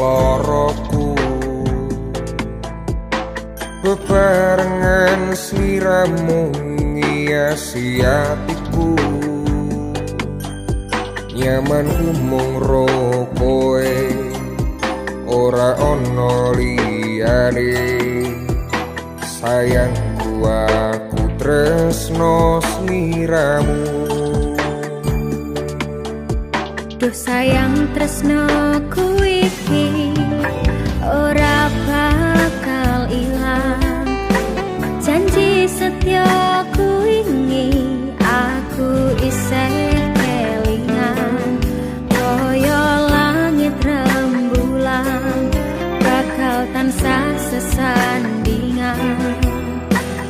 loroku bebarengan sliramu ngiasi atiku nyaman mung ro koe ora ono liyane sayangku aku tresno sliramu duh sayang tresnoku iki ora bakal ilang janji setyaku ini aku isih kelingan koyo langit rembulan bakal tansah sesandingan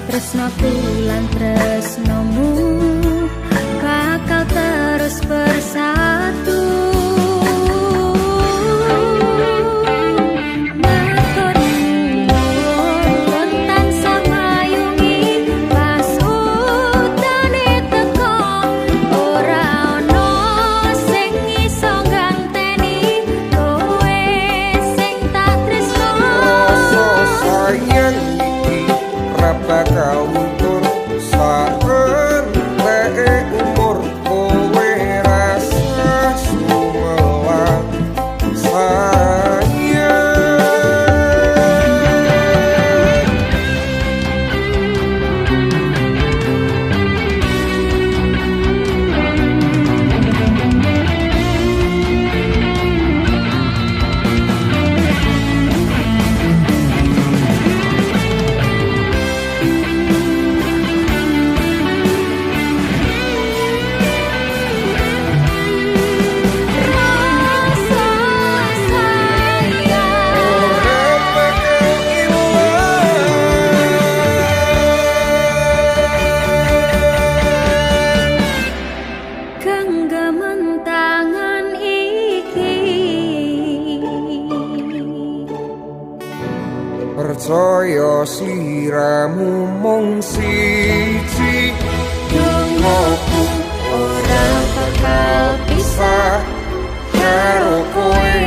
tresnoku lan tresnomu bakal terus bersatu. Bakal utur saen lek umur kowe rasa sumelang percaya sliramu mung siji dungoku ora bakal pisah karo kowe.